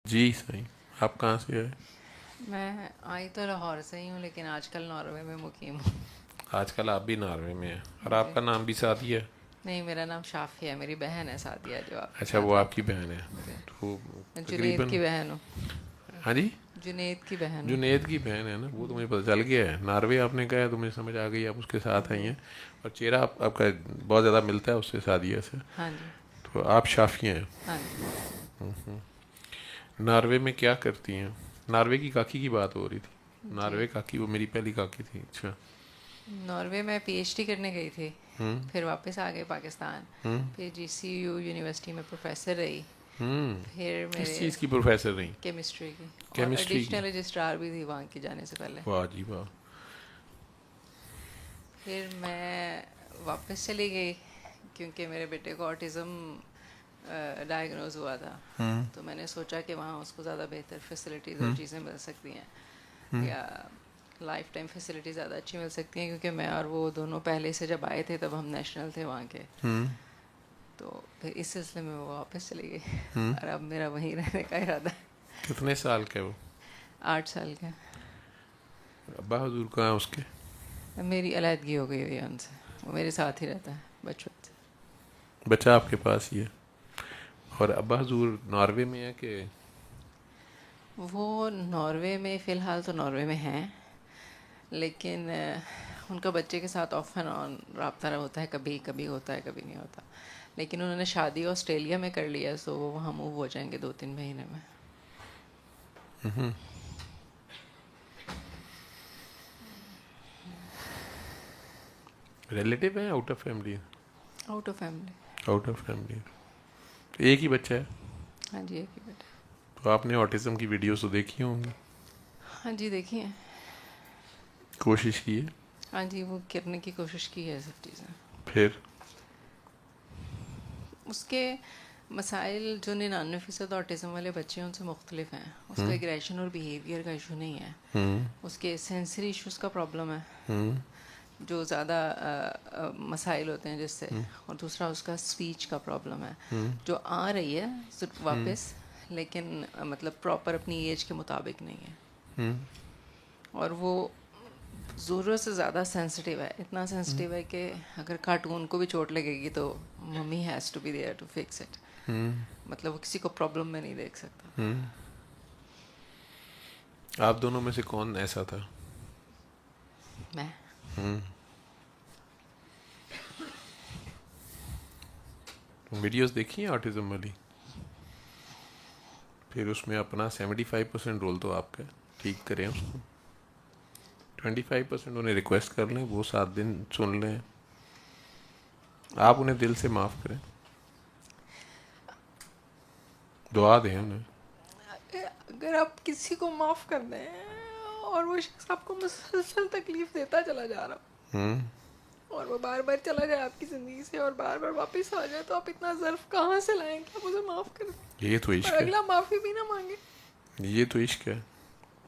جی صحیح. آپ کہاں سے آئے؟ میں آئی تو لاہور سے ہی ہوں، لیکن آج کل ناروے میں مقیم ہوں. آج کل آپ بھی ناروے میں ہیں، اور جی آپ کا نام بھی سعدی ہے؟ نہیں، میرا نام شافی ہے، میری بہن ہے سعدیہ جو آپ کے اچھا، ساتھ وہ آپ رہتی کی بہن ہے. ہے. جی تو میں جنید تقریباً. کی بہن ہوں. ہاں جی. جنید کی بہن ہوں. جنید کی بہن ہے نا، وہ تو مجھے پتہ چل گیا ہے. ناروے آپ نے کہا ہے تو مجھے سمجھ آ گئی آپ اس کے ساتھ آئی جی ہیں. اور چہرہ آپ کا بہت زیادہ ملتا ہے اس سے، سعدیہ سے. ہاں جی. تو آپ شافیہ ہیں. ہاں جی. ناروے میں کیا کرتی ہیں؟ ناروے کی کاکی کی بات ہو رہی تھی. جی ناروے کاکی وہ میری پہلی کاکی تھی. اچھا. ناروے میں پی ایچ ڈی کرنے گئی تھی، ہوں پھر واپس آ گئے پاکستان. ہوں پھر جی سی یو یونیورسٹی میں پروفیسر رہی. ہوں پھر کس میرے چیز کی پروفیسر رہی؟ کیمسٹری کی، اور کیمسٹری کی. ایڈیشنل رجسٹرار بھی تھی وہاں کی جانے سے پہلے. واہ جی واہ. پھر میں واپس چلی گئی کیونکہ میرے بیٹے کو آٹزم ڈائگنوز ہوا تھا. ہوں تو میں نے سوچا کہ وہاں اس کو زیادہ بہتر فیسلٹیز اور چیزیں مل سکتی ہیں، ہوں یا لائف ٹائم فیسلٹی زیادہ اچھی مل سکتی ہیں، کیونکہ میں اور وہ دونوں پہلے سے جب آئے تھے تب ہم نیشنل تھے وہاں کے. ہوں تو پھر اس سلسلے میں وہ واپس چلی گئی، ہوں اور اب میرا وہیں رہنے کا ارادہ ہے. کتنے سال کے وہ؟ 8 سال کا. ابا حضور کہاں ہیں اس کے؟ میری علیحدگی ہو گئی ہوئی ہے ان سے، وہ میرے ساتھ ہی رہتا ہے بچپن سے. بچہ آپ کے پاس ہی ہے. اور ابا حضور ناروے میں ہے کہ؟ وہ ناروے میں فی الحال تو ناروے میں ہیں، لیکن ان کا بچے کے ساتھ آف اینڈ آن رابطہ ہوتا ہے، کبھی کبھی ہوتا ہے کبھی نہیں ہوتا. لیکن انہوں نے شادی آسٹریلیا میں کر لی ہے، سو وہ وہاں موو ہو جائیں گے 2-3 مہینے میں. ریلیٹیو ہیں out of family? Out of family. Out of family. ایک ہی بچہ ہے؟ ہاں جی، ایک ہی بیٹا. تو آپ نے آٹزم کی ویڈیوز تو دیکھی ہوں گی. ہاں جی دیکھی ہیں. کوشش کی ہے؟ ہاں جی، وہ کرنے کی کوشش کی ہے سب چیزیں. پھر اس کے مسائل جو 99% آٹزم والے بچے ہیں ان سے مختلف ہیں. اس کا ایگریشن اور بیہیویئر کا ایشو نہیں ہے، اس کے سینسری ایشوز کا پرابلم ہے جو زیادہ مسائل ہوتے ہیں جس سے. اور دوسرا اس کا اسپیچ کا پرابلم ہے جو آ رہی ہے واپس، لیکن مطلب پراپر اپنی ایج کے مطابق نہیں ہے. اور وہ ضرورت سے زیادہ سینسٹیو ہے، اتنا سینسٹیو ہے کہ اگر کارٹون کو بھی چوٹ لگے گی تو mummy has to be there to fix it. مطلب وہ کسی کو پرابلم میں نہیں دیکھ سکتا. آپ دونوں میں سے کون ایسا تھا؟ میں ویڈیوز دیکھی ہیں آٹزم والی؟ پھر اس میں اپنا 75% رول تو آپ کا ہے. ٹھیک کریں اس کو. 25% انہیں ریکویسٹ کر لیں، وہ 7 دن سن لیں. آپ انہیں دل سے معاف کریں، دعا دیں انہیں. اگر آپ کسی کو معاف کر دیں اور وہ شخص آپ کو مسلسل تکلیف دیتا چلا جا رہا اور وہ بار بار چلا جائے آپ کی زندگی سے اور بار بار واپس آ جائے، تو آپ اتنا ظرف کہاں سے لائیں کہ آپ اسے معاف کر دیں یہ تو اور عشق ہے. اگلا معافی بھی نہ مانگے؟ یہ تو عشق ہے.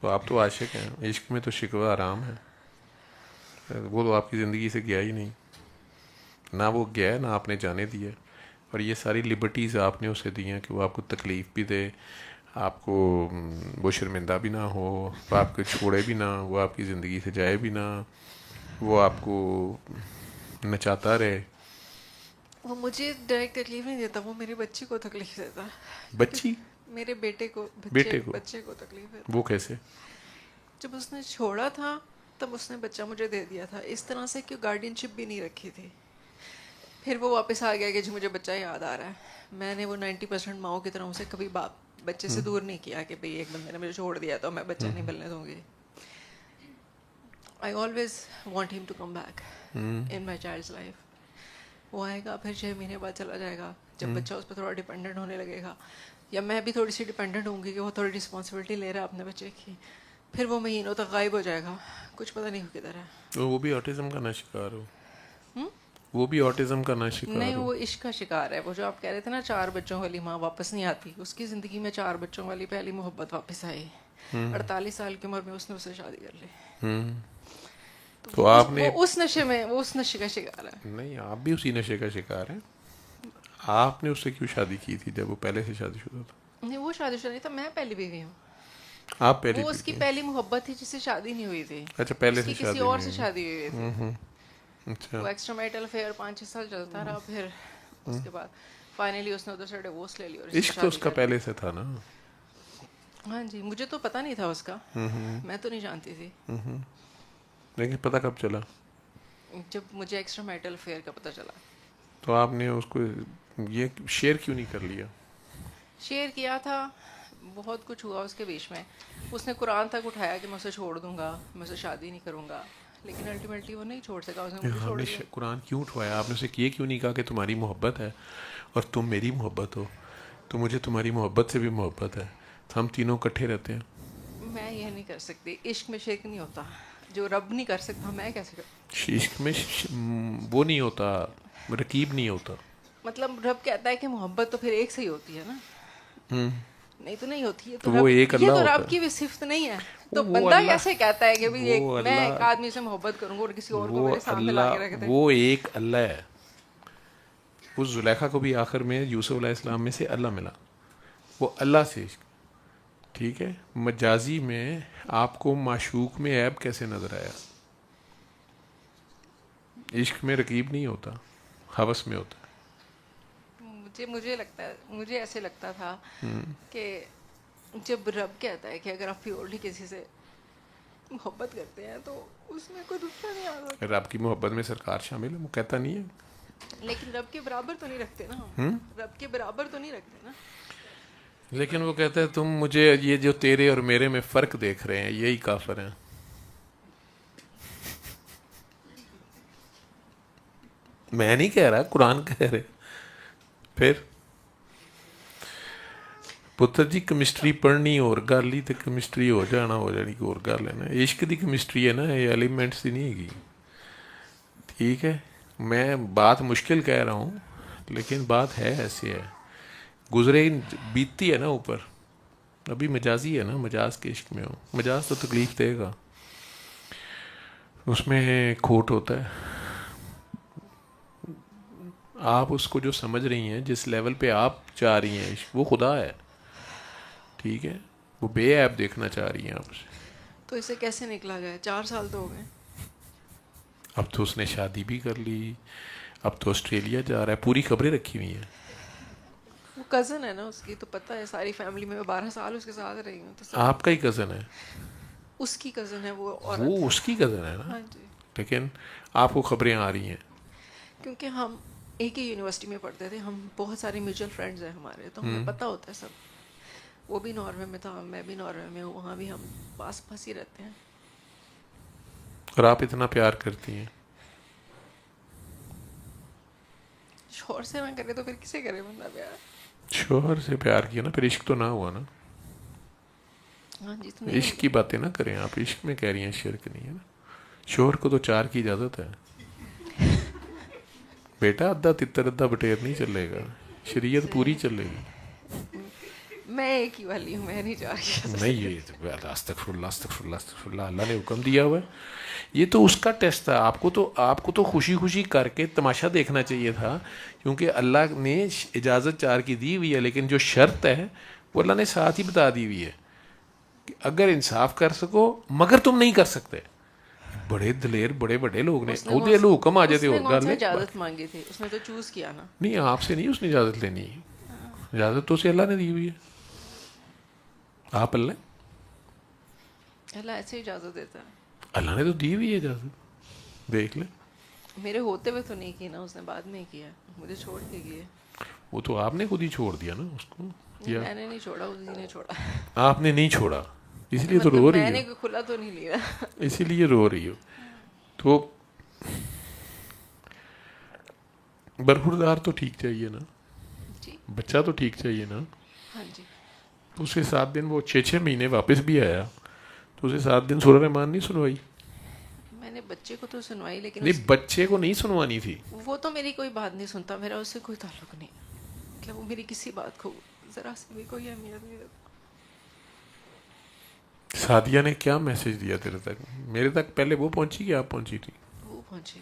تو آپ تو عاشق ہیں. عشق میں تو شکوہ آرام ہے. وہ تو آپ کی زندگی سے گیا ہی نہیں، نہ وہ گیا ہے نہ آپ نے جانے دیا. اور یہ ساری لبرٹیز آپ نے اسے دی ہیں کہ وہ آپ کو تکلیف بھی دے، آپ کو وہ شرمندہ بھی نہ ہو، وہ آپ کو چھوڑے بھی نہ، وہ آپ کی زندگی سے جائے بھی نہ، وہ آپ کو نچاتا رہے. وہ مجھے ڈائریکٹ تکلیف نہیں دیتا، وہ میرے بچے کو تکلیف دیتا ہے. بچی؟ میرے بیٹے کو، بیٹے کو؟ بچے کو تکلیف دیتا. وہ کیسے؟ جب اس نے چھوڑا تھا تب اس نے بچہ مجھے دے دیا تھا اس طرح سے کہ گارڈین شپ بھی نہیں رکھی تھی. پھر وہ واپس آ گیا کہ جی مجھے بچہ یاد آ رہا ہے. میں نے وہ 90% ماؤں کی طرح اسے کبھی بچے سے دور نہیں کیا کہ بھئی ایک بندے نے مجھے چھوڑ دیا تو میں بچہ نہیں ملنے دوں گی. I always want him to come back in my child's life. وہ آئے گا، پھر 6 مہینے بعد چلا جائے گا جب بچہ اس پہ تھوڑا ڈیپینڈنٹ ہونے لگے گا، یا میں بھی تھوڑی سی ڈیپینڈنٹ ہوں گی کہ وہ تھوڑی رسپانسبلٹی لے رہا ہے اپنے بچے کی. پھر وہ مہینوں تک غائب ہو جائے گا، کچھ پتہ نہیں کدھر ہے. تو وہ بھی آٹزم کا نہ شکار ہو؟ وہ بھی آٹزم کا نہ شکار نہیں، ہو؟ وہ عشق کا شکار ہے. وہ جو آپ کہہ رہے تھے نا 4 بچوں والی ماں واپس نہیں آتی، اس کی زندگی میں 4 بچوں والی پہلی محبت واپس آئی. 48 سال کی عمر میں اس نے اسے شادی کر لی. تو آپ نے وہ اس نشے میں، وہ اس نشے کا شکار ہے. نہیں، آپ بھی اسی نشے کا شکار ہیں. آپ نے اس سے کیوں شادی کی تھی جب وہ پہلے سے شادی شدہ تھا؟ نہیں وہ شادی شدہ نہیں تھا, میں پہلی بیوی ہوں. آپ پہلی وہ اس کی پہلی محبت تھی جس سے شادی نہیں ہوئی تھی. اچھا پہلے اس سے کی شادی کسی اور نہیں سے ہوئی. شادی ہوئی تھی. اچھا وہ ایکسٹرا میٹل افیئر 5-6 سال چلتا رہا, پھر اس کے بعد فائنلی اس نے ادھر سے ڈیورس لے لی اور اس سے عشق تو اس شادی کا کر لی. پہلے سے تھا نا. ہاں جی, مجھے تو پتہ نہیں تھا اس کا, میں تو نہیں جانتی تھی. لیکن پتہ کب چلا؟ جب مجھے ایکسٹرا میٹل افیئر کا پتہ چلا. تو آپ نے اس کو یہ شیئر کیوں نہیں کر لیا؟ شیئر کیا تھا, بہت کچھ ہوا اس کے بیچ میں. اس نے قرآن تک اٹھایا کہ میں اسے چھوڑ دوں گا, میں اسے شادی نہیں کروں گا, لیکن الٹیمیٹلی وہ نہیں چھوڑ سکا, اس نے مجھے ہم چھوڑ نے دیا. قرآن کیوں اٹھوایا؟ آپ نے اسے یہ کیوں نہیں کہا کہ تمہاری محبت ہے اور تم میری محبت ہو, تو مجھے تمہاری محبت سے بھی محبت ہے, ہم تینوں اکٹھے رہتے ہیں. میں یہ نہیں کر سکتی, عشق میں شرک نہیں ہوتا. جو رب نہیں کر سکتا میں کیسے کروں؟ عشق میں وہ نہیں ہوتا, رقیب نہیں ہوتا. مطلب رب کہتا ہے کہ محبت تو پھر ایک سے ہی ہوتی ہے نا. نہیں تو نہیں ہوتی ہے, تو وہ ایک یہ اللہ تو ہوتا رب کی بھی صفت نہیں ہے. تو وہ بندہ اللہ, کیسے کہتا ہے کہ وہ میں ایک اللہ, آدمی سے محبت کروں گا اور کسی اور کو وہ میرے سامنے لا اللہ, کے رکھ دے؟ وہ ایک اللہ ہے. اس زلیخا کو بھی آخر میں یوسف علیہ السلام میں سے اللہ ملا, وہ اللہ سے عشق. ٹھیک ہے, مجازی میں آپ کو معشوق میں عیب کیسے نظر آیا؟ عشق میں رقیب نہیں ہوتا, ہوس میں ہوتا ہے. مجھے لگتا ہے, مجھے ایسے لگتا تھا کہ جب رب کہتا ہے کہ اگر آپ پیورلی کسی سے محبت کرتے ہیں تو اس میں کوئی دوسرا نہیں آ سکتا. رب کی محبت میں سرکار شامل ہے, وہ کہتا نہیں ہے. لیکن رب کے برابر تو نہیں رکھتے نا ہم, رب کے برابر تو نہیں رکھتے نا. لیکن وہ کہتا ہے تم مجھے یہ جو تیرے اور میرے میں فرق دیکھ رہے ہیں یہی کافر ہیں. میں نہیں کہہ رہا, قرآن کہہ رہے. پھر پتر جی کیمسٹری پڑھنی اور گل ہی تو کیمسٹری ہو جانا, ہو جانی کو اور گل ہے نا. عشق دی کیمسٹری ہے نا, یہ ایلیمنٹس دی نہیں ہے. ٹھیک ہے, میں بات مشکل کہہ رہا ہوں لیکن بات ہے ایسی ہے, گزرے بیتتی ہے نا اوپر. ابھی مجازی ہے نا, مجاز کے عشق میں ہو, مجاز تو تکلیف دے گا, اس میں کھوٹ ہوتا ہے. آپ اس کو جو سمجھ رہی ہیں, جس لیول پہ آپ چاہ رہی ہیں عشق, وہ خدا ہے. ٹھیک ہے, وہ بے عیب دیکھنا چاہ رہی ہیں آپ سے. تو اسے کیسے نکلا گیا؟ 4 سال تو ہو گئے. اب تو اس نے شادی بھی کر لی, اب تو آسٹریلیا جا رہا ہے, پوری خبریں رکھی ہوئی ہیں. وہ کزن ہے نا اس کی, تو پتہ ہے ساری فیملی میں 12 سال اس کے ساتھ رہی ہوں, تو سب آپ کا ہی کزن ہے, اس کی کزن ہے, وہ عورت وہ ہے. اس کی کزن ہے نا. ہاں جی, لیکن آپ کو خبریں آ رہی ہیں. کیونکہ ہم ایک ہی یونیورسٹی میں پڑھتے تھے, ہم بہت سارے میوچل فرینڈز ہیں ہمارے, تو ہمیں پتہ ہوتا ہے سب. وہ بھی ناروے میں تھا, میں بھی ناروے میں ہوں, وہاں بھی ہم پاس پاس ہی رہتے ہیں. اور آپ اتنا پیار کرتی ہیں. شوہر سے نہ کرے تو پھر کسے کرے بندہ پیار؟ شوہر سے پیار کیا نا, پھر عشق تو نہ ہوا نا. ہاں جی, تو نہیں. عشق کی باتیں نہ کریں آپ, عشق میں کہہ رہی ہیں شرک نہیں ہے نا. شوہر کو تو 4 کی اجازت ہے بیٹا, ادھا تتر ادھا بٹیر نہیں چلے گا, شریعت پوری چلے گی. میں ایک ہی والی ہوں, میں نہیں جا رہی. نہیں, یہ استغفر اللہ استغفر اللہ استغفر اللہ, اللہ نے حکم دیا ہوا ہے. یہ تو اس کا ٹیسٹ تھا. آپ کو تو خوشی خوشی کر کے تماشا دیکھنا چاہیے تھا, کیونکہ اللہ نے اجازت 4 کی دی ہوئی ہے, لیکن جو شرط ہے وہ اللہ نے ساتھ ہی بتا دی ہوئی ہے کہ اگر انصاف کر سکو مگر تم نہیں کر سکتے. بڑے دلیر بڑے بڑے لوگ نے عہدے لو حکم آ جاتے, اور گل ہے. اجازت مانگی تھی اس نے, تو چوز کیا نا. نہیں, آپ سے نہیں اس نے اجازت لینی, اجازت تو اسے اللہ نے دی ہوئی ہے. آپ اللہ اللہ ایسے اجازت دیتا ہے. اللہ نے تو دی ہوئی ہے اجازت, دیکھ لیں. میرے ہوتے ہوئے تو نہیں کی نا, اس نے بعد میں کیا, مجھے چھوڑ کے کیے. وہ تو آپ نے خود ہی چھوڑ دیا نا اس کو. میں نے نہیں چھوڑا, اسی نے چھوڑا. آپ نے نہیں چھوڑا, اس لیے تو مطلب رو رہی میں ہو. نے کوئی کھلا تو نہیں لیا, اسی لیے رو رہی ہو. تو برخوردار تو ٹھیک چاہیے نا, جی. بچہ تو ٹھیک چاہیے نا. ہاں جی. تو اسے 7 دن, وہ 6 مہینے واپس بھی آیا, تو اسے 7 دن سورہ رحمان نہیں سنوائی. میں نے بچے کو تو سنوائی, لیکن نہیں, بچے کو نہیں سنوانی تھی. وہ تو میری کوئی بات نہیں سنتا, میرا اس سے کوئی تعلق نہیں. مطلب وہ میری کسی بات کو ذرا سی بھی کوئی اہمیت نہیں دیتا. سعدیہ نے کیا میسج دیا تیرے تک؟ میرے تک پہلے وہ پہنچی کہ آپ پہنچی تھی؟ وہ پہنچی.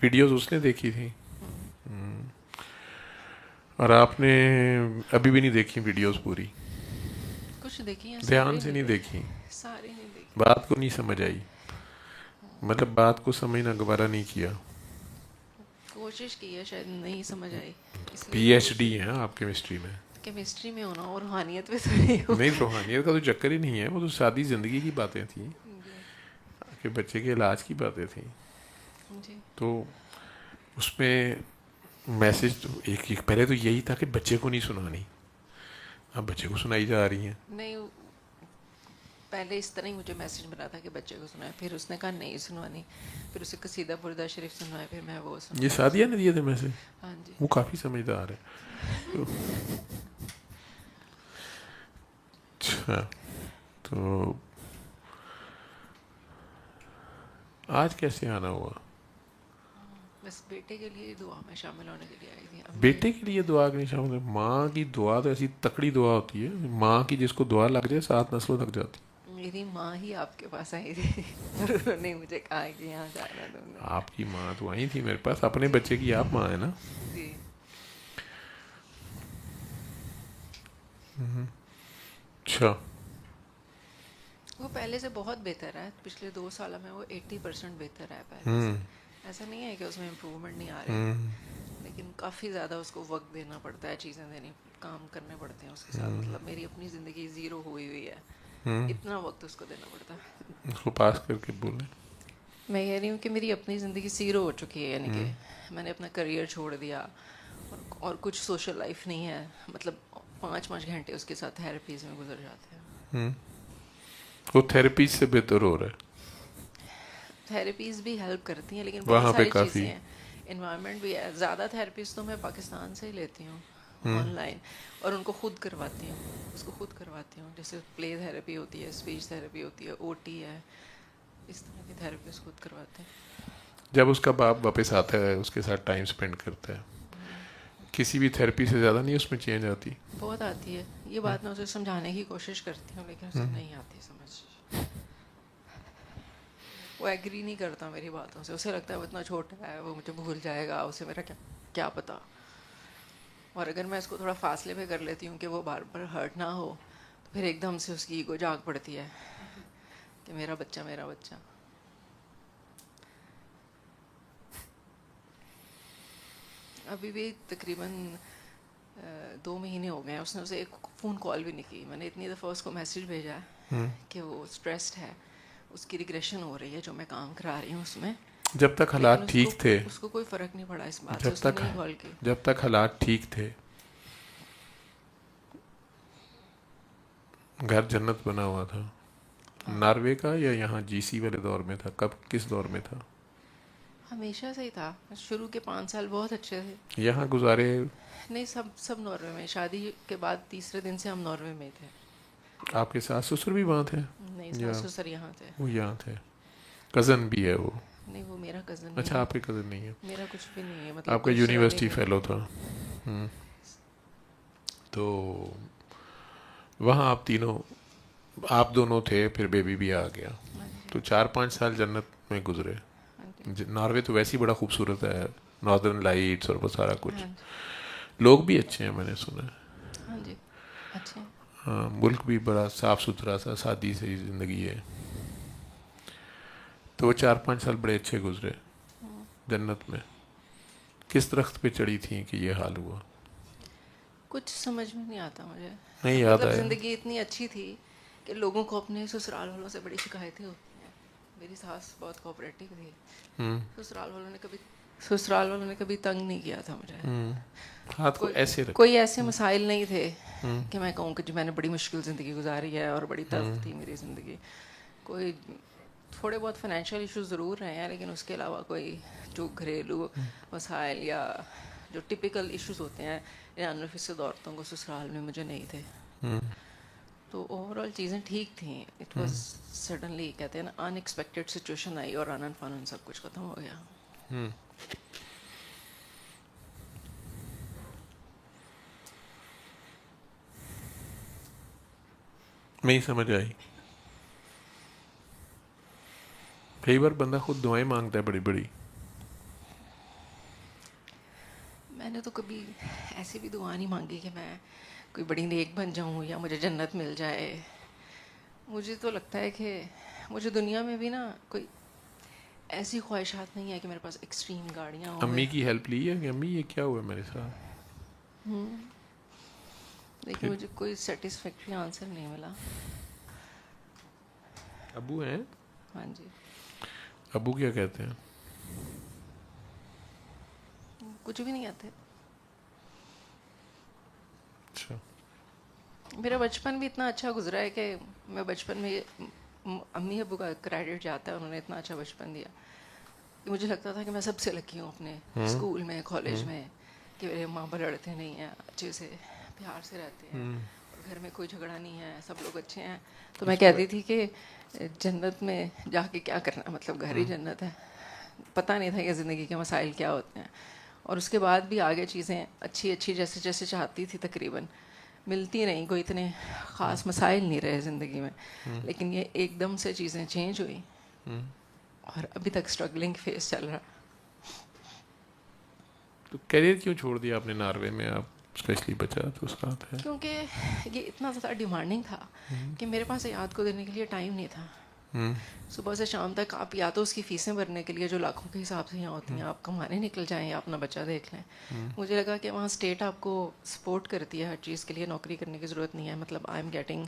ویڈیوز اس نے دیکھی تھی. اور آپ نے ابھی بھی نہیں دیکھی ویڈیوز پوری؟ کچھ دیکھی ہیں، دھیان ساری سے نہیں دیکھی؟ ساری نہیں دیکھی. بات کو نہیں سمجھ آئی؟ مطلب بات کو سمجھنا گوارا نہیں کیا؟ کوشش کی ہے، شاید نہیں سمجھ آئی، اس پی لیے ایچ ڈی ہے آپ کیمسٹری میں. کیمسٹری میں ہونا اور روحانیت میں تو نہیں ہو. نہیں، روحانیت کا تو چکر ہی نہیں ہے، وہ تو سادی زندگی کی باتیں تھیں جی کہ بچے کے علاج کی باتیں تھیں. جی. تو اس میں میسج تو ایک پہلے تو یہی تھا کہ بچے کو نہیں سنانی، اب بچے کو سنائی جا رہی ہیں. نہیں، پہلے اس طرح ہی مجھے میسج ملا تھا کہ بچے کو سنائے، پھر اس نے کہا نہیں سنوانی، پھر اسے قصیدہ بردہ شریف سنوایا، پھر میں وہ یہ سنوایا. سعدیہ نے دیے تھے میسج؟ ہاں جی. وہ کافی سمجھدار ہے. اچھا، تو آج کیسے آنا ہوا؟ بس بیٹے کے لیے دعا میں شامل ہونے کے لیے آئی تھی. بیٹے کے لیے دعا نہیں شامل؟ ماں کی دعا تو ایسی تکڑی دعا ہوتی ہے، ماں کی جس کو دعا لگ جائے 7 نسلوں تک جاتی. میری ماں ہی آپ کے پاس آئی تھی اور انہوں نے مجھے کہا کہ یہاں جانا تم نے. آپ کی ماں تو آئی تھی میرے پاس، اپنے بچے کی آپ ماں ہے نا. جی. اچھا. وہ پہلے سے بہت بہتر ہے، پچھلے 2 سالوں میں وہ 80% بہتر ہے پہلے سے. ایسا نہیں ہے کہ اس میں امپرومنٹ نہیں آ رہی، لیکن کافی زیادہ اس کو وقت دینا پڑتا ہے، چیزیں دینی، کام کرنے پڑتے ہیں اس کے ساتھ. مطلب میری اپنی زندگی زیرو ہوئی ہوئی ہے، اتنا وقت اس کو دینا پڑتا ہے. اس کو پاس کر کے بولیں. میں کہہ رہی ہوں کہ میری اپنی زندگی زیرو ہو چکی ہے، یعنی کہ میں نے اپنا کریئر چھوڑ دیا اور کچھ سوشل لائف نہیں ہے. مطلب 5 گھنٹے اس کے ساتھ تھیراپیز میں گزر جاتے ہیں. وہ تھراپی سے بہتر ہو رہا ہے. تھیراپیز بھی ہیلپ کرتی ہیں، لیکن بہت وہاں پہ ساری چیزیں کافی ہیں، انوائرمنٹ بھی ہے. زیادہ تھراپیز تو میں پاکستان سے ہی لیتی ہوں آن لائن، اور ان کو خود کرواتی ہوں، اس کو خود کرواتی ہوں. جیسے پلے تھراپی ہوتی ہے، اسپیچ تھراپی ہوتی ہے، او ٹی ہے، اس طرح کی تھراپیز خود کرواتے ہیں. جب اس کا باپ واپس آتا ہے، اس کے ساتھ ٹائم سپینڈ کرتا ہے، کسی بھی تھراپی سے زیادہ نہیں اس میں چینج آتی؟ بہت آتی ہے. یہ بات میں اسے سمجھانے کی کوشش کرتی ہوں، لیکن اسے نہیں آتی سمجھ. وہ ایگری نہیں کرتا میری باتوں سے، اسے لگتا ہے وہ اتنا چھوٹا ہے، وہ مجھے بھول جائے گا، اسے میرا کیا پتا. اور اگر میں اس کو تھوڑا فاصلے پہ کر لیتی ہوں کہ وہ بار بار ہرٹ نہ ہو، تو پھر ایک دم سے اس کی ایگو جاگ پڑتی ہے کہ میرا بچہ میرا بچہ. ابھی بھی تقریباً 2 مہینے ہو گئے ہیں، اس نے اسے ایک فون کال بھی نہیں کی. میں نے اتنی دفعہ اس کو میسیج بھیجا کہ وہ اسٹریسڈ ہے، اس کی ریگریشن ہو رہی ہے جو میں کام کرا رہی ہوں اس میں، جب تک لیکن حالات ٹھیک تھے، اس کو کوئی فرق نہیں پڑا اس بات سے، اس نے نہیں کال کی. جب تک حالات ٹھیک تھے، گھر جنت بنا ہوا تھا. ناروے کا یا یہاں جی سی والے دور میں تھا؟ کب کس دور میں تھا؟ ہمیشہ سے ہی تھا. شروع کے 5 سال بہت اچھے تھے. یہاں گزارے؟ نہیں، سب ناروے میں. شادی کے بعد تیسرے دن سے ہم ناروے میں تھے. آپ کے ساس سسر بھی وہاں تھے؟ نہیں، یا ساس سسر یہاں تھے. وہ یہاں تھے؟ کزن بھی ہے وہ؟ نہیں، وہ میرا کزن نہیں اچھا، ہے. آپ کے کزن نہیں ہے. میرا کچھ بھی نہیں ہے، مطلب آپ کا کوئی رشتہ داری یونیورسٹی نہیں فیلو تھا. تو وہاں آپ دونوں تھے، پھر بیبی بھی آ گیا. تو 4-5 سال جنت میں گزرے. ناروے تو ویسے ہی بڑا خوبصورت ہے، ناردرن لائٹس اور وہ سارا کچھ. لوگ بھی اچھے ہیں، میں نے سنا ہے. ہاں جی، اچھے ہیں. ہاں، ملک بھی بڑا صاف ستھرا سا، سادی سی زندگی ہے. تو وہ 4-5 سال بڑے اچھے گزرے جنت میں. کس درخت پہ چڑھی تھیں کہ یہ حال ہوا؟ کچھ سمجھ میں نہیں آتا مجھے. نہیں یاد مطلب آیا؟ زندگی اتنی اچھی تھی کہ لوگوں کو اپنے سسرال والوں سے بڑی شکایتیں ہوتی ہیں. میری ساس بہت کوآپریٹو تھی. سسرال والوں نے کبھی تنگ نہیں کیا تھا مجھے. ہاتھ کو ایسے رکھ. کوئی ایسے مسائل نہیں تھے کہ میں کہوں کہ میں نے بڑی مشکل زندگی گزاری ہے اور بڑی تلخ تھی میری زندگی. کوئی تھوڑے بہت فائنینشیل ایشوز ضرور رہے ہیں، لیکن اس کے علاوہ کوئی جو گھریلو مسائل یا جو ٹپیکل ایشوز ہوتے ہیں انفیسد عورتوں کو سسرال میں مجھے نہیں تھے. تو اوور آل چیزیں ٹھیک تھیں. اٹ واز سڈنلی، کہتے ہیں نا، ان ایکسپیکٹڈ سچویشن آئی اور آنن فانن سب کچھ ختم ہو گیا. نہیں سمجھ آئی. کئی بار بندہ خود دعائیں مانگتا ہے بڑی بڑی. میں نے نے تو کبھی ایسی بھی دعا نہیں مانگی کہ میں کوئی بڑی نیک بن جاؤں یا مجھے جنت مل جائے. مجھے تو لگتا ہے کہ مجھے دنیا میں بھی نا کوئی ایسی خواہشات نہیں ہے کہ میرے پاس ایکسٹریم گاڑیاں ہوں. امی کی ہیلپ لی ہے کہ امی یہ کیا ہوا میرے ساتھ؟ لیکن مجھے کوئی سیٹسفیکٹری آنسر نہیں ملا. ابو ہیں؟ ہاں جی. ابو کیا کہتے ہیں؟ کچھ بھی نہیں آتے. اچھا. میرا بچپن بھی اتنا اچھا گزرا ہے کہ میں بچپن میں امی ابو کا کریڈٹ جاتا ہے, انہوں نے اتنا اچھا بچپن دیا کہ مجھے لگتا تھا کہ میں سب سے لکی ہوں اپنے اسکول میں, کالج میں, کہ میرے ماں باپ لڑتے نہیں ہیں, اچھے سے پیار سے رہتے ہیں, اور گھر میں کوئی جھگڑا نہیں ہے, سب لوگ اچھے ہیں. تو میں کہتی تھی کہ جنت میں جا کے کیا کرنا, مطلب گھر ہی جنت ہے. پتہ نہیں تھا کہ زندگی کے مسائل کیا ہوتے ہیں. اور اس کے بعد بھی آگے چیزیں اچھی اچھی جیسے جیسے چاہتی تھی تقریباً ملتی نہیں. کوئی اتنے خاص مسائل نہیں رہے زندگی میں, لیکن یہ ایک دم سے چیزیں چینج ہوئی اور ابھی تک اسٹرگلنگ فیس چل رہا. تو کیریئر کیوں چھوڑ دیا آپ نے ناروے میں؟ آپ اسپیشلی بچا تو ساتھ ہے. کیونکہ یہ اتنا زیادہ ڈیمانڈنگ تھا کہ میرے پاس یاد کو دینے کے لیے ٹائم نہیں تھا. صبح سے شام تک آپ یا تو اس کی فیسیں بھرنے کے لیے جو لاکھوں کے حساب سے یہاں ہوتی ہیں, آپ کمانے نکل جائیں یا اپنا بچہ دیکھ لیں. مجھے لگا کہ وہاں اسٹیٹ آپ کو سپورٹ کرتی ہے ہر چیز کے لیے, نوکری کرنے کی ضرورت نہیں ہے. مطلب I am getting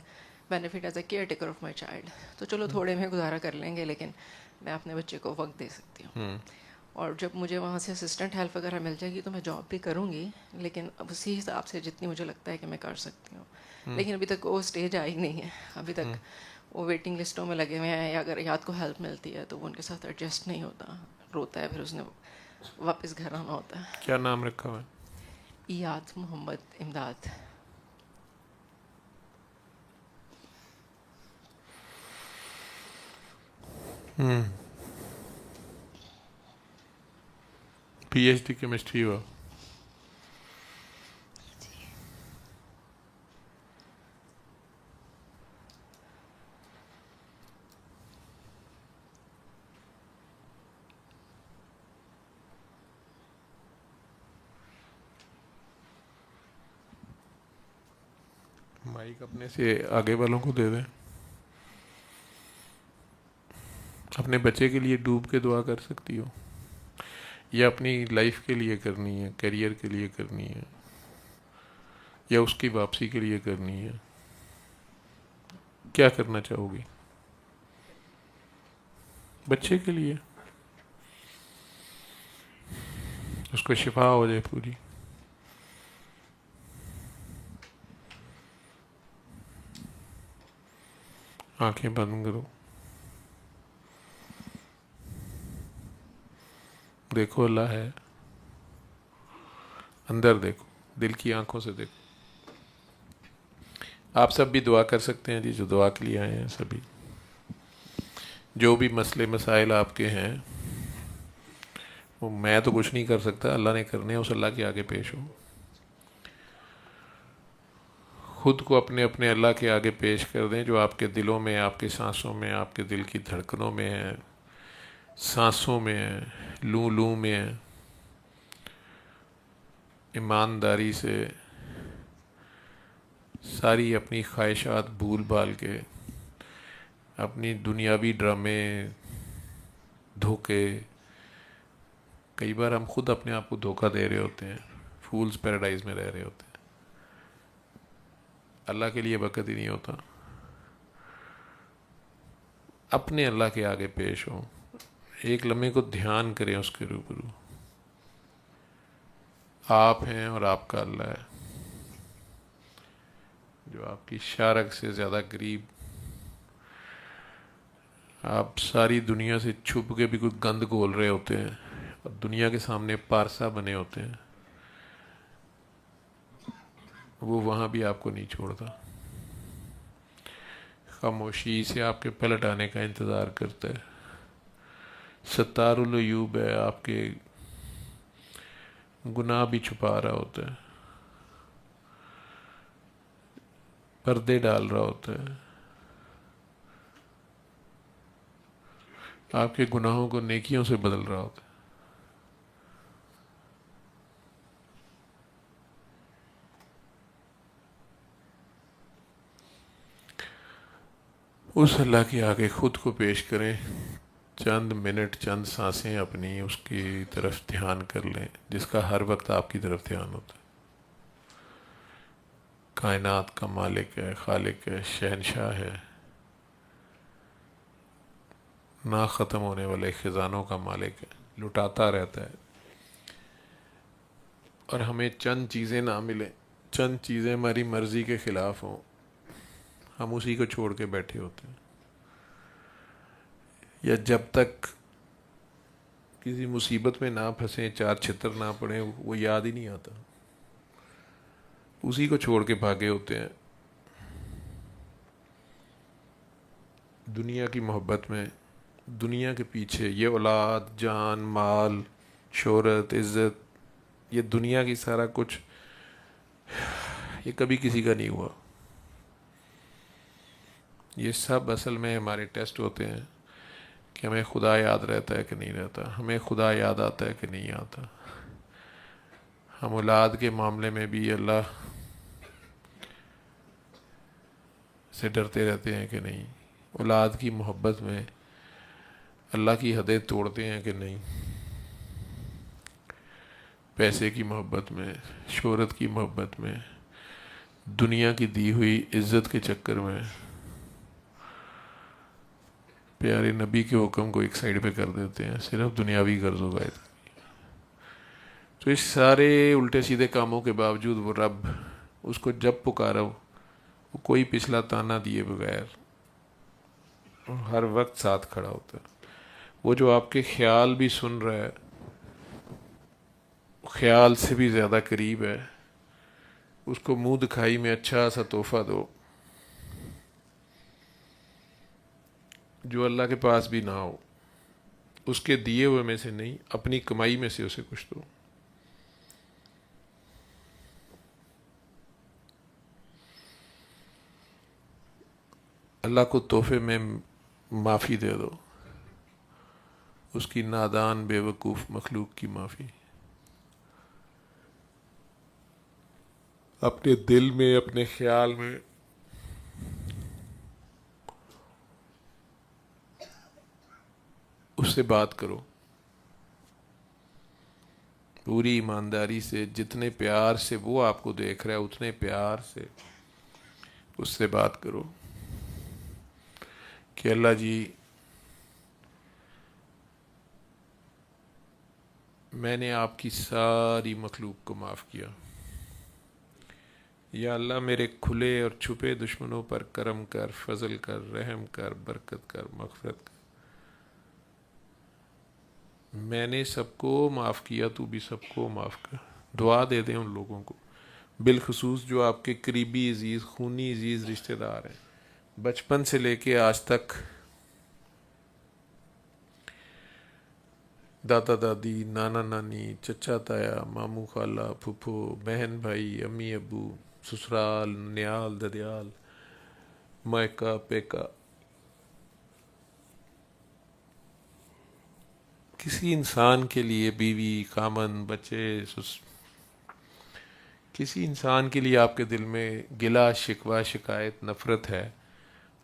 benefit as a care taker of my child, تو چلو تھوڑے میں گزارا کر لیں گے, لیکن میں اپنے بچے کو وقت دے سکتی ہوں. اور جب مجھے وہاں سے اسسٹنٹ ہیلپ وغیرہ مل جائے گی تو میں جاب بھی کروں گی, لیکن اب اسی حساب سے جتنی مجھے لگتا ہے کہ میں کر سکتی ہوں. لیکن ابھی تک وہ اسٹیج آئی نہیں ہے. ابھی تک وہ ویٹنگ لسٹوں میں لگے ہوئے ہیں, یا اگر یاد کو ہیلپ ملتی ہے تو وہ ان کے ساتھ ایڈجسٹ نہیں ہوتا, روتا ہے, پھر اس نے واپس گھر آنا ہوتا ہے. کیا نام رکھا ہوا ہے؟ ایاد محمد امداد. پی ایچ ڈی کیمسٹری ہوا. مائک اپنے سے آگے والوں کو دے دیں. اپنے بچے کے لیے ڈوب کے دعا کر سکتی ہو, یا اپنی لائف کے لیے کرنی ہے, کیریئر کے لیے کرنی ہے, یا اس کی واپسی کے لیے کرنی ہے؟ کیا کرنا چاہو گی؟ بچے کے لیے اس کو شفا ہو جائے پوری. آنکھیں بند کرو, دیکھو اللہ ہے, اندر دیکھو, دل کی آنکھوں سے دیکھو. آپ سب بھی دعا کر سکتے ہیں جی, جو دعا کے لیے آئے ہیں سبھی. جو بھی مسئلے مسائل آپ کے ہیں وہ میں تو کچھ نہیں کر سکتا, اللہ نے کرنے ہیں, اس اللہ کے آگے پیش ہو. خود کو اپنے اپنے اللہ کے آگے پیش کر دیں, جو آپ کے دلوں میں, آپ کے سانسوں میں, آپ کے دل کی دھڑکنوں میں ہے, سانسوں میں ہے, لوں لوں میں ہے. ایمانداری سے ساری اپنی خواہشات بھول بھال کے, اپنی دنیاوی ڈرامے, دھوکے, کئی بار ہم خود اپنے آپ کو دھوکہ دے رہے ہوتے ہیں, فولز پیراڈائز میں رہ رہے ہوتے ہیں. اللہ کے لیے وقت ہی نہیں ہوتا. اپنے اللہ کے آگے پیش ہوں, ایک لمحے کو دھیان کریں اس کے روبرو. آپ ہیں اور آپ کا اللہ ہے, جو آپ کی شارک سے زیادہ قریب. آپ ساری دنیا سے چھپ کے بھی کوئی گند گھول رہے ہوتے ہیں اور دنیا کے سامنے پارسا بنے ہوتے ہیں, وہ وہاں بھی آپ کو نہیں چھوڑتا. خاموشی سے آپ کے پلٹ آنے کا انتظار کرتا ہے. ستار العیوب ہے, آپ کے گناہ بھی چھپا رہا ہوتا ہے, پردے ڈال رہا ہوتا ہے, آپ کے گناہوں کو نیکیوں سے بدل رہا ہوتا ہے. اس اللہ کے آگے خود کو پیش کریں، چند منٹ چند سانسیں اپنی اس کی طرف دھیان کر لیں جس کا ہر وقت آپ کی طرف دھیان ہوتا ہے۔ کائنات کا مالک ہے، خالق ہے، شہنشاہ ہے، نہ ختم ہونے والے خزانوں کا مالک ہے، لٹاتا رہتا ہے۔ اور ہمیں چند چیزیں نہ ملیں، چند چیزیں ہماری مرضی کے خلاف ہوں، ہم اسی کو چھوڑ کے بیٹھے ہوتے ہیں، یا جب تک کسی مصیبت میں نہ پھنسیں، چار چھتر نہ پڑیں، وہ یاد ہی نہیں آتا، اسی کو چھوڑ کے بھاگے ہوتے ہیں دنیا کی محبت میں، دنیا کے پیچھے۔ یہ اولاد، جان، مال، شہرت، عزت، یہ دنیا کی سارا کچھ، یہ کبھی کسی کا نہیں ہوا۔ یہ سب اصل میں ہمارے ٹیسٹ ہوتے ہیں کہ ہمیں خدا یاد رہتا ہے کہ نہیں رہتا، ہمیں خدا یاد آتا ہے کہ نہیں آتا۔ ہم اولاد کے معاملے میں بھی اللہ سے ڈرتے رہتے ہیں کہ نہیں، اولاد کی محبت میں اللہ کی حدیں توڑتے ہیں کہ نہیں، پیسے کی محبت میں، شہرت کی محبت میں، دنیا کی دی ہوئی عزت کے چکر میں پیارے نبی کے حکم کو ایک سائڈ پہ کر دیتے ہیں صرف دنیاوی غرضوں کا۔ تو اس سارے الٹے سیدھے کاموں کے باوجود وہ رب اس کو جب پکارا، وہ کوئی پچھلا تانا دیے بغیر ہر وقت ساتھ کھڑا ہوتا ہے۔ وہ جو آپ کے خیال بھی سن رہا ہے، خیال سے بھی زیادہ قریب ہے، اس کو منہ دکھائی میں اچھا سا تحفہ دو جو اللہ کے پاس بھی نہ ہو، اس کے دیے ہوئے میں سے نہیں، اپنی کمائی میں سے اسے کچھ دو۔ اللہ کو تحفے میں معافی دے دو، اس کی نادان بے وقوف مخلوق کی معافی۔ اپنے دل میں، اپنے خیال میں اس سے بات کرو پوری ایمانداری سے، جتنے پیار سے وہ آپ کو دیکھ رہا ہے اتنے پیار سے اس سے بات کرو کہ اللہ جی میں نے آپ کی ساری مخلوق کو معاف کیا، یا اللہ میرے کھلے اور چھپے دشمنوں پر کرم کر، فضل کر، رحم کر، برکت کر، مغفرت کر۔ میں نے سب کو معاف کیا، تو بھی سب کو معاف کر۔ دعا دے دیں ان لوگوں کو، بالخصوص جو آپ کے قریبی عزیز، خونی عزیز رشتہ دار ہیں، بچپن سے لے کے آج تک، دادا دادی، نانا نانی، چچا تایا، ماموں خالہ، پھپھو، بہن بھائی، امی ابو، سسرال، ننیال، ددیال، مائکا پیکا، کسی انسان کے لیے بیوی، خامن، بچے، کسی انسان کے لیے آپ کے دل میں گلا، شکوہ، شکایت، نفرت ہے،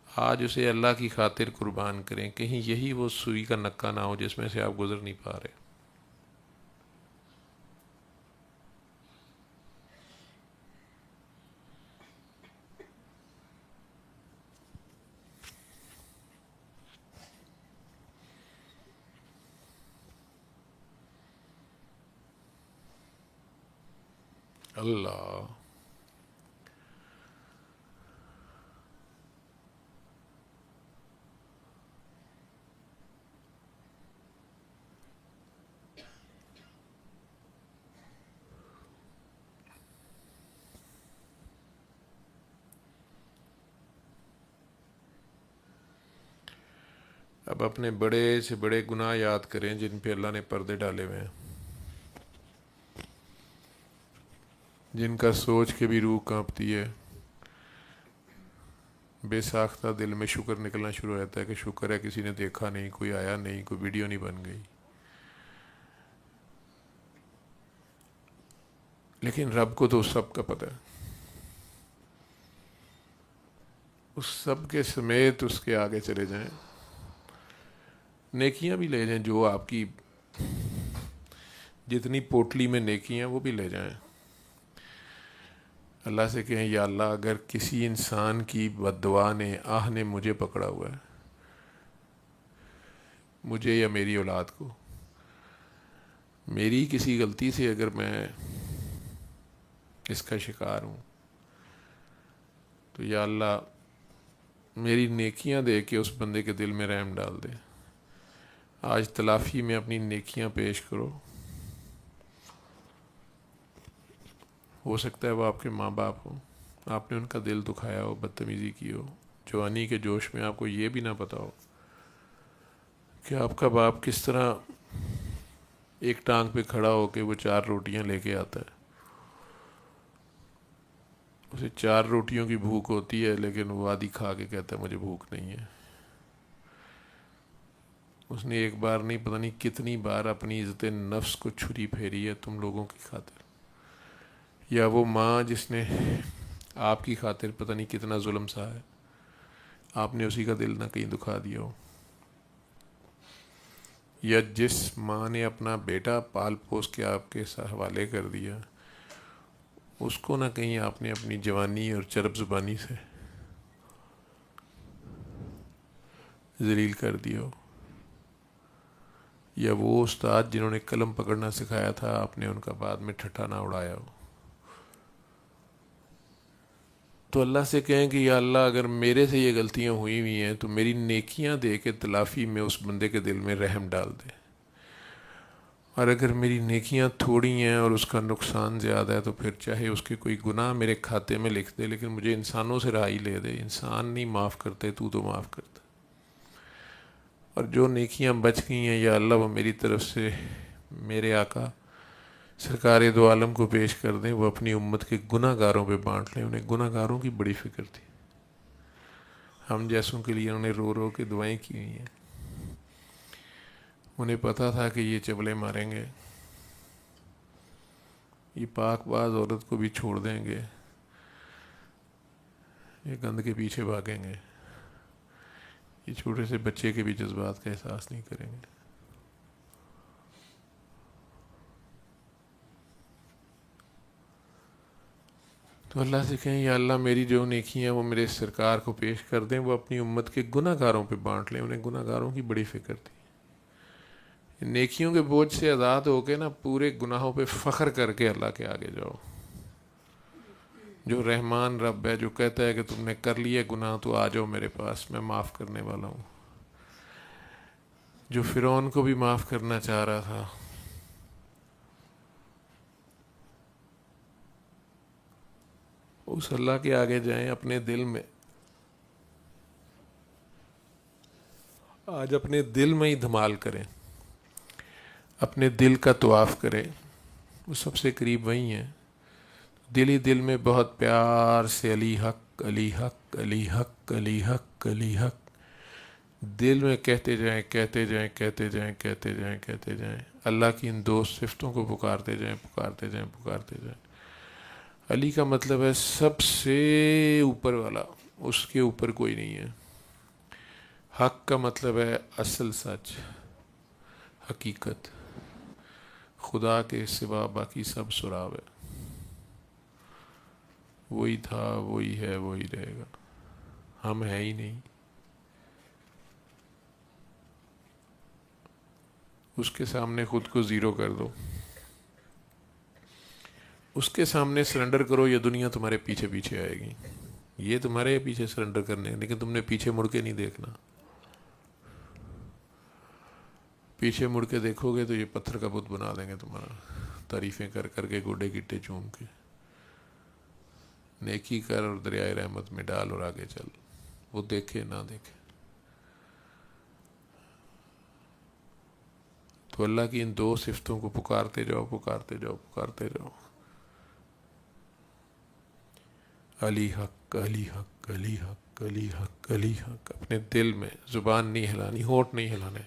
آج اسے اللہ کی خاطر قربان کریں، کہیں یہی وہ سوئی کا نکہ نہ ہو جس میں سے آپ گزر نہیں پا رہے۔ اللہ اب اپنے بڑے سے بڑے گناہ یاد کریں جن پہ اللہ نے پردے ڈالے ہوئے ہیں، جن کا سوچ کے بھی روح کانپتی ہے، بے ساختہ دل میں شکر نکلنا شروع ہو جاتا ہے کہ شکر ہے کسی نے دیکھا نہیں، کوئی آیا نہیں، کوئی ویڈیو نہیں بن گئی۔ لیکن رب کو تو سب کا پتہ ہے، اس سب کے سمیت اس کے آگے چلے جائیں، نیکیاں بھی لے جائیں، جو آپ کی جتنی پوٹلی میں نیکیاں وہ بھی لے جائیں. اللہ سے کہیں یا اللہ اگر کسی انسان کی بد دعا نے آہ نے مجھے پکڑا ہوا ہے، مجھے یا میری اولاد کو، میری کسی غلطی سے اگر میں اس کا شکار ہوں، تو یا اللہ میری نیکیاں دے کے اس بندے کے دل میں رحم ڈال دے. آج تلافی میں اپنی نیکیاں پیش کرو. ہو سکتا ہے وہ آپ کے ماں باپ ہو، آپ نے ان کا دل دکھایا ہو، بدتمیزی کی ہو، جوانی کے جوش میں آپ کو یہ بھی نہ پتا ہو کہ آپ کا باپ کس طرح ایک ٹانگ پہ کھڑا ہو کے وہ 4 روٹیاں لے کے آتا ہے. اسے 4 روٹیوں کی بھوک ہوتی ہے، لیکن وہ آدھی کھا کے کہتا ہے مجھے بھوک نہیں ہے. اس نے ایک بار نہیں پتہ نہیں کتنی بار اپنی عزت نفس کو چھری پھیری ہے تم لوگوں کی خاطر. یا وہ ماں جس نے آپ کی خاطر پتہ نہیں کتنا ظلم سہا ہے، آپ نے اسی کا دل نہ کہیں دکھا دیا ہو. یا جس ماں نے اپنا بیٹا پال پوس کے آپ کے حوالے کر دیا، اس کو نہ کہیں آپ نے اپنی جوانی اور چرب زبانی سے ذلیل کر دیا ہو. یا وہ استاد جنہوں نے قلم پکڑنا سکھایا تھا، آپ نے ان کا بعد میں ٹھٹھا نہ اڑایا ہو. تو اللہ سے کہیں کہ یا اللہ اگر میرے سے یہ غلطیاں ہوئی ہوئی ہیں تو میری نیکیاں دے کے تلافی میں اس بندے کے دل میں رحم ڈال دے. اور اگر میری نیکیاں تھوڑی ہیں اور اس کا نقصان زیادہ ہے تو پھر چاہے اس کے کوئی گناہ میرے کھاتے میں لکھ دے، لیکن مجھے انسانوں سے رہائی لے دے. انسان نہیں معاف کرتے، تو معاف کرتا. اور جو نیکیاں بچ گئی ہیں یا اللہ وہ میری طرف سے میرے آقا سرکار دو عالم کو پیش کر دیں، وہ اپنی امت کے گناہ گاروں پہ بانٹ لیں. انہیں گناہ گاروں کی بڑی فکر تھی، ہم جیسوں کے لیے انہوں نے رو رو کے دعائیں کی ہوئی ہیں. انہیں پتہ تھا کہ یہ چبلے ماریں گے، یہ پاک باز عورت کو بھی چھوڑ دیں گے، یہ گند کے پیچھے بھاگیں گے، یہ چھوٹے سے بچے کے بھی جذبات کا احساس نہیں کریں گے. تو اللہ سے کہیں یا اللہ میری جو نیکی ہیں وہ میرے سرکار کو پیش کر دیں، وہ اپنی امت کے گناہ گاروں پہ بانٹ لیں. انہیں گناہ گاروں کی بڑی فکر تھی. نیکیوں کے بوجھ سے آزاد ہو کے نا پورے گناہوں پہ فخر کر کے اللہ کے آگے جاؤ. جو رحمان رب ہے، جو کہتا ہے کہ تم نے کر لیے گناہ تو آ جاؤ میرے پاس، میں معاف کرنے والا ہوں. جو فرعون کو بھی معاف کرنا چاہ رہا تھا، اس اللہ کے آگے جائیں. اپنے دل میں آج اپنے دل میں ہی دھمال کریں، اپنے دل کا طواف کریں. وہ سب سے قریب وہی ہیں. دل ہی دل میں بہت پیار سے علی حق علی حق علی حق علی حق علی حق دل میں کہتے جائیں کہتے جائیں کہتے جائیں کہتے جائیں کہتے جائیں. اللہ کی ان 2 صفتوں کو پکارتے جائیں پکارتے جائیں پکارتے جائیں. علی کا مطلب ہے سب سے اوپر والا، اس کے اوپر کوئی نہیں ہے. حق کا مطلب ہے اصل سچ، حقیقت. خدا کے سوا باقی سب سراب ہے. وہی تھا، وہی ہے، وہی رہے گا. ہم ہیں ہی نہیں. اس کے سامنے خود کو زیرو کر دو، اس کے سامنے سرنڈر کرو. یہ دنیا تمہارے پیچھے پیچھے آئے گی، یہ تمہارے پیچھے سرنڈر کرنے، لیکن تم نے پیچھے مڑ کے نہیں دیکھنا. پیچھے مڑ کے دیکھو گے تو یہ پتھر کا بت بنا دیں گے تمہارا، تعریفیں کر کر کے، گوڈے گٹے چوم کے. نیکی کر اور دریائے رحمت میں ڈال اور آگے چل، وہ دیکھے نہ دیکھے. تو اللہ کی ان 2 صفتوں کو پکارتے جاؤ پکارتے جاؤ پکارتے جاؤ. علی حق علی حق علی حق علی حق علی حق. اپنے دل میں زبان نہیں ہلانی، ہونٹ نہیں ہلانے.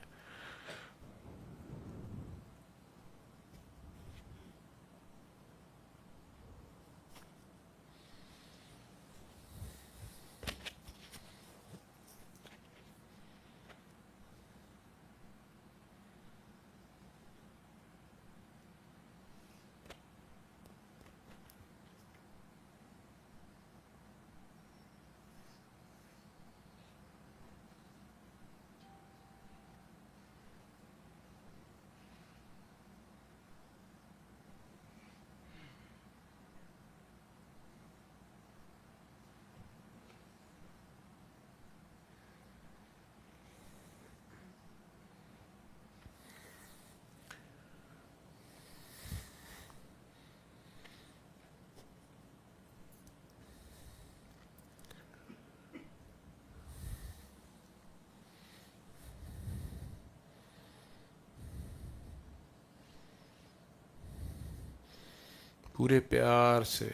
پورے پیار سے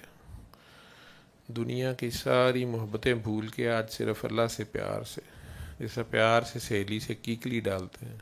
دنیا کی ساری محبتیں بھول کے آج صرف اللہ سے پیار سے، جیسا پیار سے سہیلی سے کیکلی ڈالتے ہیں.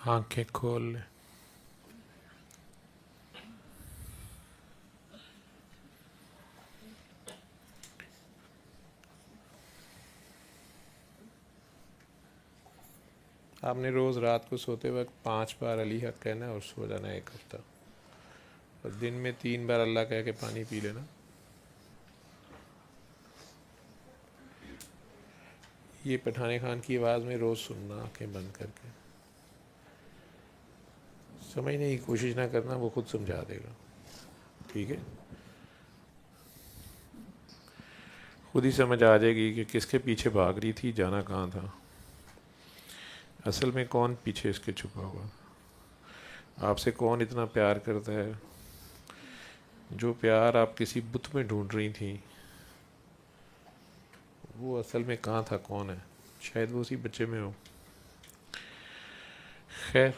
آنکھیں کھول لیں. آپ نے روز رات کو سوتے وقت 5 بار علی حق کہنا ہے اور سو جانا ہے 1 ہفتہ، اور دن میں 3 بار اللہ کہہ کے پانی پی لینا. یہ پٹھانے خان کی آواز میں روز سننا آنکھیں بند کر کے. سمجھنے کی کوشش نہ کرنا, وہ خود سمجھا دے گا. ٹھیک ہے, خود ہی سمجھ آ جائے گی کہ کس کے پیچھے بھاگ رہی تھی, جانا کہاں تھا, اصل میں کون پیچھے اس کے چھپا ہوا, آپ سے کون اتنا پیار کرتا ہے. جو پیار آپ کسی بت میں ڈھونڈ رہی تھیں, وہ اصل میں کہاں تھا, کون ہے, شاید وہ اسی بچے میں ہو. خیر,